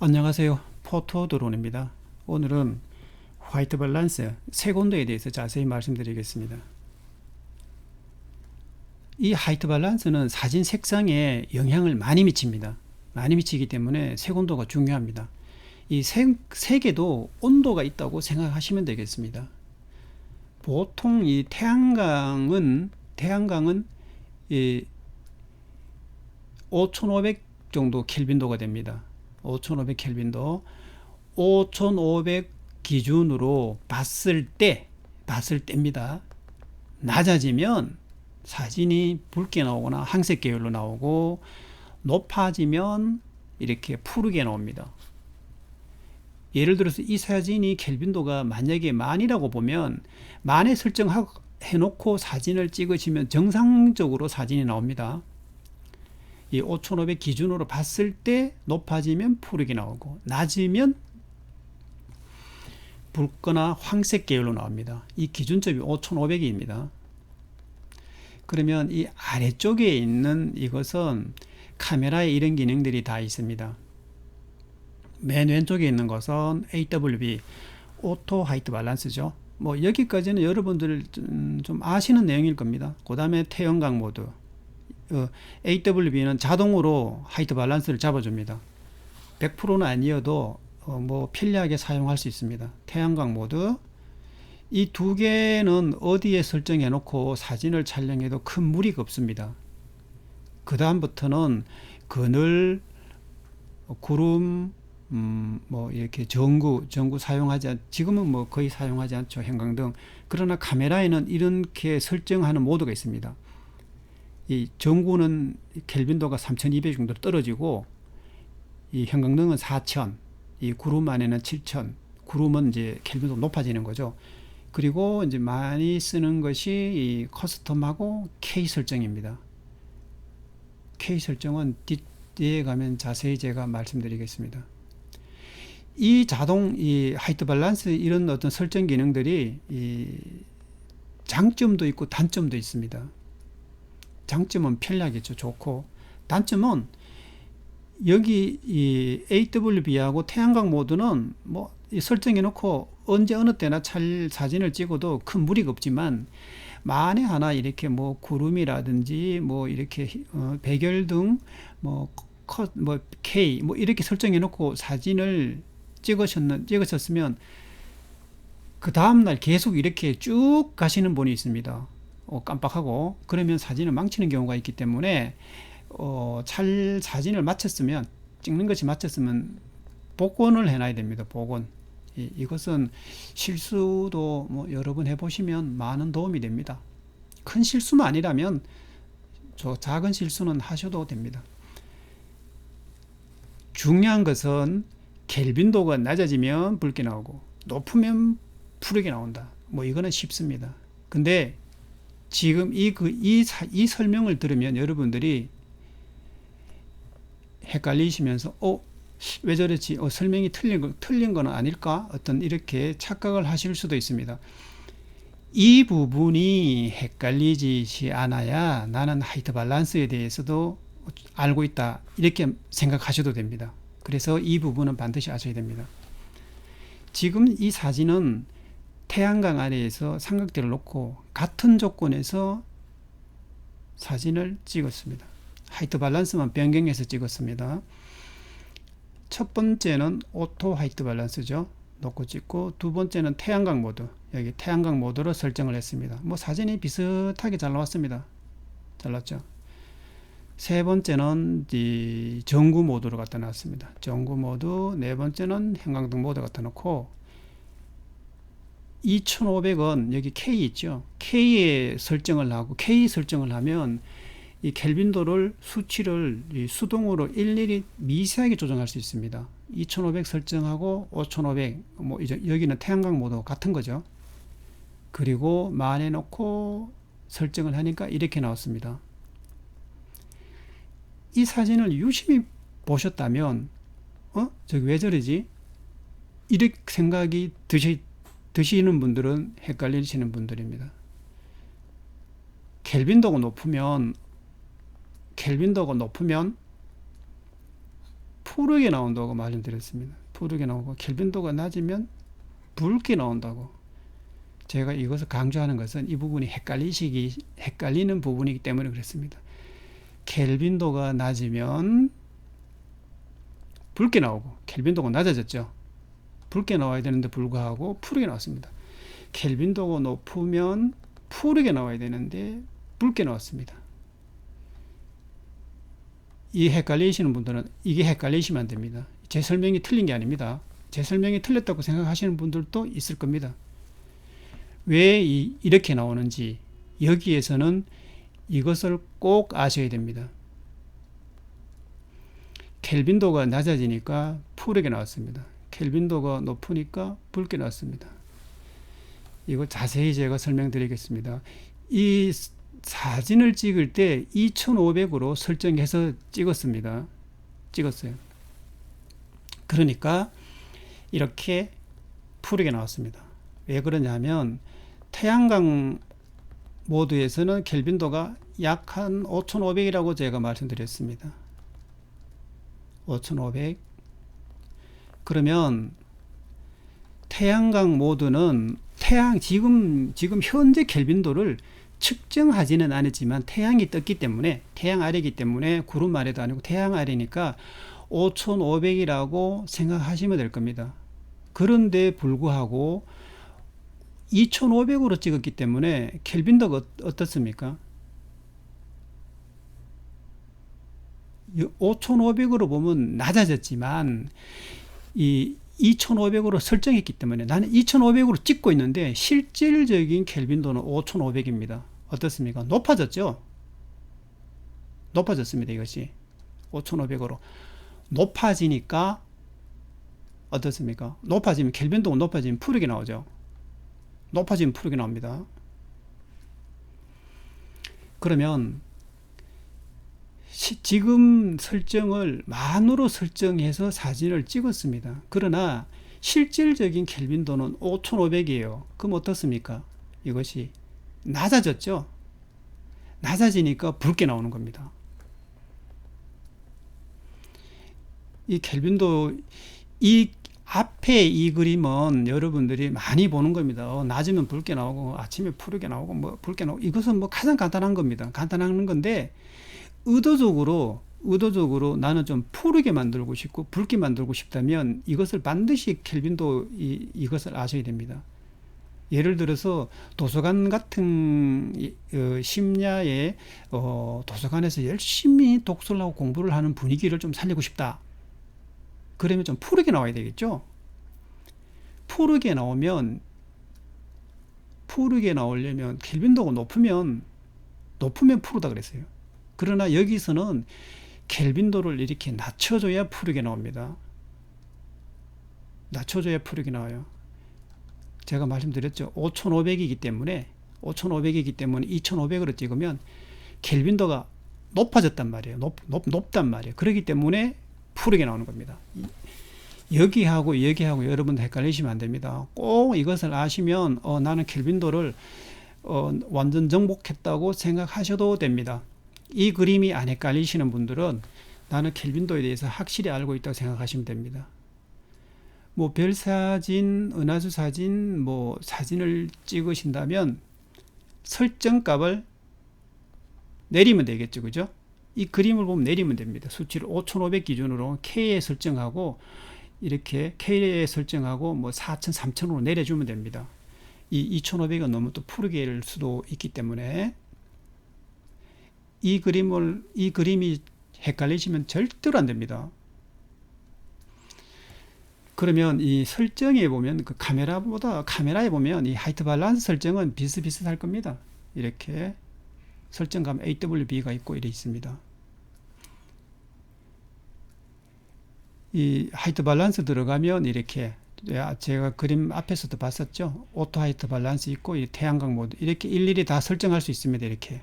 안녕하세요. 포토드론입니다. 오늘은 화이트 밸런스 색온도에 대해서 자세히 말씀드리겠습니다. 이 화이트 밸런스는 사진 색상에 영향을 많이 미칩니다. 많이 미치기 때문에 색온도가 중요합니다. 이 색에도 온도가 있다고 생각하시면 되겠습니다. 보통 이 태양광은 이 5500 정도 켈빈도가 됩니다. 5500 켈빈도 5500 기준으로 봤을 때입니다. 낮아지면 사진이 붉게 나오거나 항색 계열로 나오고 높아지면 이렇게 푸르게 나옵니다. 예를 들어서 이 사진이 켈빈도가 만약에 만이라고 보면 만에 설정해놓고 사진을 찍으시면 정상적으로 사진이 나옵니다. 이 5500 기준으로 봤을 때 높아지면 푸르게 나오고 낮으면 붉거나 황색 계열로 나옵니다. 이 기준점이 5500입니다. 그러면 이 아래쪽에 있는 이것은 카메라에 이런 기능들이 다 있습니다. 맨 왼쪽에 있는 것은 AWB, 오토 화이트 밸런스죠. 뭐 여기까지는 여러분들 좀 아시는 내용일 겁니다. 그 다음에 태양광 모드. AWB는 자동으로 화이트 밸런스를 잡아줍니다. 100%는 아니어도 뭐 편리하게 사용할 수 있습니다. 태양광 모드. 이 두 개는 어디에 설정해 놓고 사진을 촬영해도 큰 무리가 없습니다. 그 다음부터는 그늘, 구름, 뭐 이렇게 전구 사용하지 지금은 뭐 거의 사용하지 않죠. 형광등. 그러나 카메라에는 이렇게 설정하는 모드가 있습니다. 이 전구는 켈빈도가 3200 정도 떨어지고 이 형광등은 4000, 이 구름 안에는 7000. 구름은 이제 켈빈도가 높아지는 거죠. 그리고 이제 많이 쓰는 것이 이 커스텀하고 K 설정입니다. K 설정은 뒤에 가면 자세히 제가 말씀드리겠습니다. 이 화이트 밸런스 이런 어떤 설정 기능들이 이 장점도 있고 단점도 있습니다. 장점은 편리하겠죠. 좋고, 단점은 여기 이 AWB하고 태양광 모드는 뭐 설정해 놓고 언제 어느 때나 사진을 찍어도 큰 무리가 없지만 만에 하나 이렇게 뭐 구름이라든지 뭐 이렇게 백열등 뭐 K 뭐 이렇게 설정해 놓고 사진을 찍으셨으면 그 다음날 계속 이렇게 쭉 가시는 분이 있습니다. 깜빡하고 그러면 사진을 망치는 경우가 있기 때문에 사진을 마쳤으면 찍는 것이 마쳤으면 복원을 해놔야 됩니다. 복원. 이것은 실수도 뭐 여러 번 해보시면 많은 도움이 됩니다. 큰 실수만 아니라면 작은 실수는 하셔도 됩니다. 중요한 것은 켈빈도가 낮아지면 붉게 나오고 높으면 푸르게 나온다. 뭐 이거는 쉽습니다. 근데 지금 이 설명을 들으면 여러분들이 헷갈리시면서 왜 저랬지? 설명이 틀린 건 아닐까? 어떤 이렇게 착각을 하실 수도 있습니다. 이 부분이 헷갈리지 않아야 나는 화이트 밸런스에 대해서도 알고 있다. 이렇게 생각하셔도 됩니다. 그래서 이 부분은 반드시 아셔야 됩니다. 지금 이 사진은 태양광 아래에서 삼각대를 놓고 같은 조건에서 사진을 찍었습니다. 화이트 밸런스만 변경해서 찍었습니다. 첫 번째는 오토 화이트 밸런스죠. 놓고 찍고, 두 번째는 태양광 모드. 여기 태양광 모드로 설정을 했습니다. 뭐 사진이 비슷하게 잘 나왔습니다. 잘 나왔죠. 세 번째는 이 전구 모드로 갖다 놨습니다. 전구 모드. 네 번째는 형광등 모드 갖다 놓고 2500은 여기 K 있죠. K에 설정을 하고, K 설정을 하면 이 켈빈도를 수치를 수동으로 일일이 미세하게 조정할 수 있습니다. 2500 설정하고 5500, 뭐 여기는 태양광 모드 같은 거죠. 그리고 만에 놓고 설정을 하니까 이렇게 나왔습니다. 이 사진을 유심히 보셨다면 저기 왜 저러지? 이렇게 생각이 드시는 분들은 헷갈리시는 분들입니다. 켈빈도가 높으면 푸르게 나온다고 말씀드렸습니다. 푸르게 나오고 켈빈도가 낮으면 붉게 나온다고. 제가 이것을 강조하는 것은 이 부분이 헷갈리는 부분이기 때문에 그렇습니다. 켈빈도가 낮으면 붉게 나오고, 켈빈도가 낮아졌죠. 붉게 나와야 되는데 불구하고 푸르게 나왔습니다. 켈빈도가 높으면 푸르게 나와야 되는데 붉게 나왔습니다. 이 헷갈리시는 분들은 이게 헷갈리시면 안 됩니다. 제 설명이 틀린 게 아닙니다. 제 설명이 틀렸다고 생각하시는 분들도 있을 겁니다. 왜 이렇게 나오는지 여기에서는 이것을 꼭 아셔야 됩니다. 켈빈도가 낮아지니까 푸르게 나왔습니다. 켈빈도가 높으니까 붉게 나왔습니다. 이거 자세히 제가 설명드리겠습니다. 이 사진을 찍을 때 2500으로 설정해서 찍었어요. 그러니까 이렇게 푸르게 나왔습니다. 왜 그러냐면 태양광 모드에서는 켈빈도가 약 한 5500이라고 제가 말씀드렸습니다. 5500. 그러면 태양광 모드는 지금 현재 켈빈도를 측정하지는 않았지만 태양이 떴기 때문에, 태양 아래이기 때문에 구름 아래도 아니고 태양 아래니까 5500이라고 생각하시면 될 겁니다. 그런데 불구하고 2500으로 찍었기 때문에 켈빈도가 어떻습니까? 5500으로 보면 낮아졌지만 이 2500으로 설정했기 때문에 나는 2500으로 찍고 있는데 실질적인 켈빈도는 5500입니다. 어떻습니까? 높아졌죠? 높아졌습니다. 이것이 5500으로 높아지니까 어떻습니까? 높아지면 켈빈도가 높아지면 푸르게 나오죠. 높아지면 푸르게 나옵니다. 그러면 지금 설정을 만으로 설정해서 사진을 찍었습니다. 그러나 실질적인 켈빈도는 5500이에요. 그럼 어떻습니까? 이것이 낮아졌죠? 낮아지니까 붉게 나오는 겁니다. 이 켈빈도, 이 앞에 이 그림은 여러분들이 많이 보는 겁니다. 낮으면 붉게 나오고 아침에 푸르게 나오고 뭐 붉게 나오고, 이것은 뭐 가장 간단한 겁니다. 간단한 건데 의도적으로 나는 좀 푸르게 만들고 싶고 붉게 만들고 싶다면 이것을 반드시 켈빈도 이것을 아셔야 됩니다. 예를 들어서 도서관 같은 심야에 도서관에서 열심히 독서를 하고 공부를 하는 분위기를 좀 살리고 싶다. 그러면 좀 푸르게 나와야 되겠죠. 푸르게 나오려면 켈빈도가 높으면 푸르다 그랬어요. 그러나 여기서는 켈빈도를 이렇게 낮춰줘야 푸르게 나옵니다. 낮춰줘야 푸르게 나와요. 제가 말씀드렸죠. 5500이기 때문에 2500으로 찍으면 켈빈도가 높아졌단 말이에요. 높단 말이에요. 그렇기 때문에 푸르게 나오는 겁니다. 여기하고 여러분들 헷갈리시면 안 됩니다. 꼭 이것을 아시면 나는 켈빈도를 완전 정복했다고 생각하셔도 됩니다. 이 그림이 안 헷갈리시는 분들은 나는 켈빈도에 대해서 확실히 알고 있다고 생각하시면 됩니다. 뭐 별사진, 은하수 사진, 뭐 사진을 찍으신다면 설정값을 내리면 되겠죠. 그죠? 이 그림을 보면 내리면 됩니다. 수치를 5500 기준으로 K에 설정하고 이렇게 K에 설정하고 뭐 4000, 3000으로 내려주면 됩니다. 이 2500은 너무 또 푸르게 일 수도 있기 때문에 이 그림이 헷갈리시면 절대로 안 됩니다. 그러면 이 설정에 보면 카메라에 보면 이 하이트 밸런스 설정은 비슷비슷할 겁니다. 이렇게 설정감 AWB가 있고 이래 있습니다. 이 하이트 밸런스 들어가면 이렇게 제가 그림 앞에서도 봤었죠. 오토 하이트 밸런스 있고 이 태양광 모드 이렇게 일일이 다 설정할 수 있습니다. 이렇게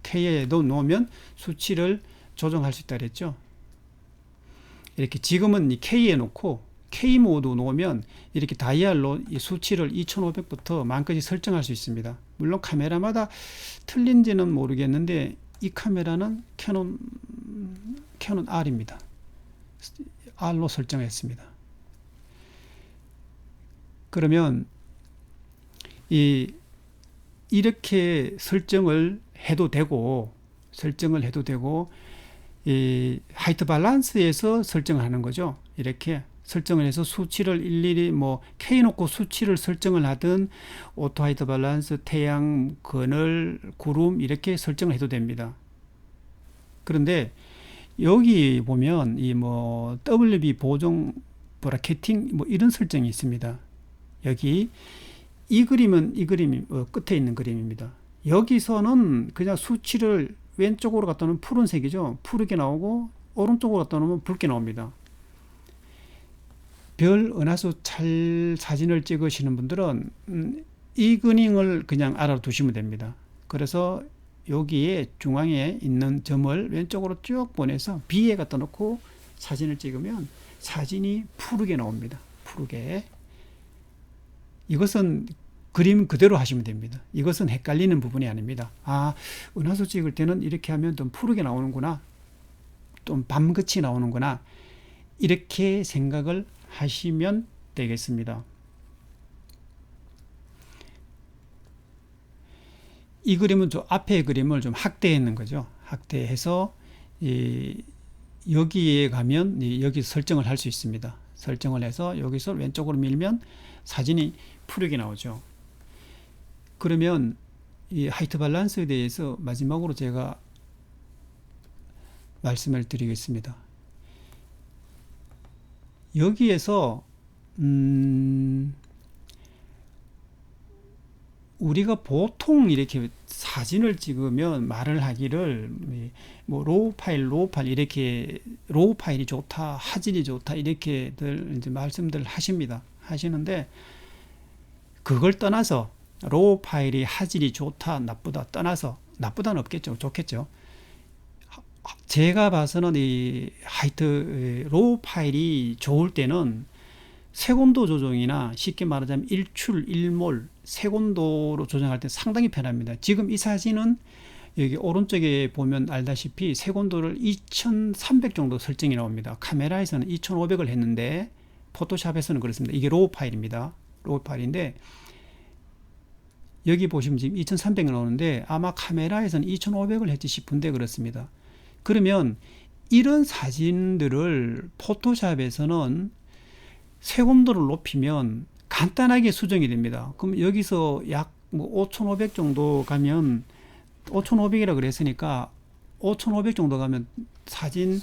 K에 놓으면 수치를 조정할 수 있다 그랬죠. 이렇게 지금은 이 K에 놓고 K 모드 놓으면 이렇게 다이얼로 이 수치를 2500부터 만까지 설정할 수 있습니다. 물론 카메라마다 틀린지는 모르겠는데 이 카메라는 캐논 R입니다. R로 설정했습니다. 그러면 이렇게 설정을 해도 되고 이 화이트 밸런스에서 설정을 하는 거죠. 이렇게 설정을 해서 수치를 일일이 K 놓고 수치를 설정을 하든 오토 화이트 밸런스, 태양, 그늘, 구름 이렇게 설정을 해도 됩니다. 그런데 여기 보면 WB 보정 브라켓팅 이런 설정이 있습니다. 여기 이 그림은 끝에 있는 그림입니다. 여기서는 그냥 수치를 왼쪽으로 갖다 놓으면 푸른색이죠. 푸르게 나오고 오른쪽으로 갖다 놓으면 붉게 나옵니다. 별 은하수 사진을 찍으시는 분들은 이 그림을 그냥 알아두시면 됩니다. 그래서 여기에 중앙에 있는 점을 왼쪽으로 쭉 보내서 B에 갖다 놓고 사진을 찍으면 사진이 푸르게 나옵니다. 푸르게. 이것은 그림 그대로 하시면 됩니다. 이것은 헷갈리는 부분이 아닙니다. 은하수 찍을 때는 이렇게 하면 좀 푸르게 나오는구나, 좀 밤같이 나오는구나, 이렇게 생각을 하시면 되겠습니다. 이 그림은 앞에 그림을 좀 확대했는 거죠. 확대해서 여기에 가면 여기 설정을 할 수 있습니다. 설정을 해서 여기서 왼쪽으로 밀면 사진이 푸르게 나오죠. 그러면 이 화이트 밸런스에 대해서 마지막으로 제가 말씀을 드리겠습니다. 여기에서 우리가 보통 이렇게 사진을 찍으면 말을 하기를 로우 파일 이렇게 로우 파일이 좋다, 화질이 좋다 이렇게들 이제 말씀들 하시는데 그걸 떠나서 로우 파일이 화질이 좋다, 나쁘다 떠나서, 나쁘다는 없겠죠, 좋겠죠. 제가 봐서는 이 로우 파일이 좋을 때는 색온도 조정이나 쉽게 말하자면 일출, 일몰, 색온도로 조정할 때 상당히 편합니다. 지금 이 사진은 여기 오른쪽에 보면 알다시피 색온도를 2300 정도 설정이 나옵니다. 카메라에서는 2500을 했는데 포토샵에서는 그렇습니다. 이게 로우 파일입니다. 로우 파일인데 여기 보시면 지금 2300이 나오는데 아마 카메라에서는 2500을 했지 싶은데 그렇습니다. 그러면 이런 사진들을 포토샵에서는 색온도를 높이면 간단하게 수정이 됩니다. 그럼 여기서 약 5500 정도 가면 5500이라 그랬으니까 5500 정도 가면 사진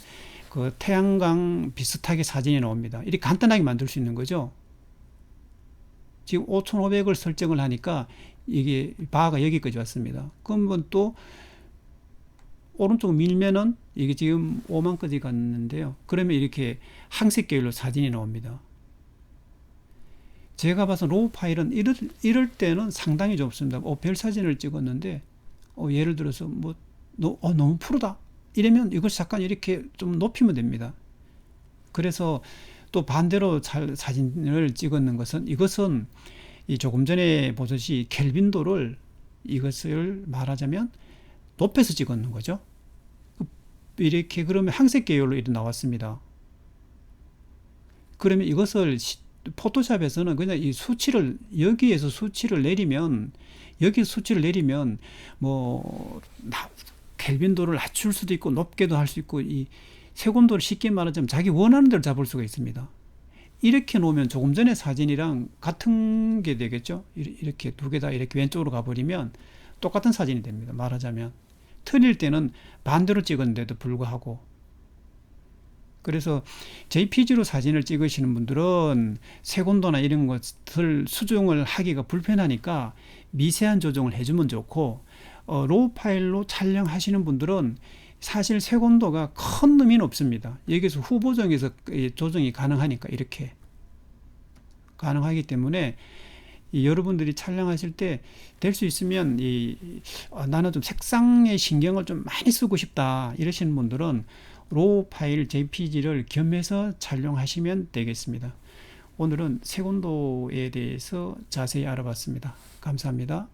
그 태양광 비슷하게 사진이 나옵니다. 이렇게 간단하게 만들 수 있는 거죠. 지금 5500을 설정을 하니까 이게 바가 여기까지 왔습니다. 그러면 또 오른쪽 밀면은 이게 지금 5만까지 갔는데요. 그러면 이렇게 항색 계열로 사진이 나옵니다. 제가 봐서 로우 파일은 이럴 때는 상당히 좋습니다. 별 사진을 찍었는데 예를 들어서 너무 푸르다 이러면 이걸 잠깐 이렇게 좀 높이면 됩니다. 그래서 또 반대로 사진을 찍었는 것은 이것은 조금 전에 보듯이 켈빈도를 이것을 말하자면 높여서 찍었는 거죠. 이렇게 그러면 항색 계열로 이렇게 나왔습니다. 그러면 이것을 포토샵에서는 그냥 이 수치를 여기에서 수치를 내리면 켈빈도를 낮출 수도 있고 높게도 할 수 있고 이 색온도를 쉽게 말하자면 자기 원하는 대로 잡을 수가 있습니다. 이렇게 놓으면 조금 전에 사진이랑 같은 게 되겠죠. 이렇게 두 개 다 이렇게 왼쪽으로 가버리면 똑같은 사진이 됩니다. 말하자면 틀릴 때는 반대로 찍었는데도 불구하고. 그래서 JPG로 사진을 찍으시는 분들은 색온도나 이런 것을 수정을 하기가 불편하니까 미세한 조정을 해주면 좋고, 로우 파일로 촬영하시는 분들은 사실 색온도가 큰 의미는 없습니다. 여기서 후보정에서 조정이 가능하니까 이렇게 가능하기 때문에 여러분들이 촬영하실 때 될 수 있으면 나는 좀 색상에 신경을 좀 많이 쓰고 싶다 이러시는 분들은 로우 파일 JPG를 겸해서 촬영하시면 되겠습니다. 오늘은 색온도에 대해서 자세히 알아봤습니다. 감사합니다.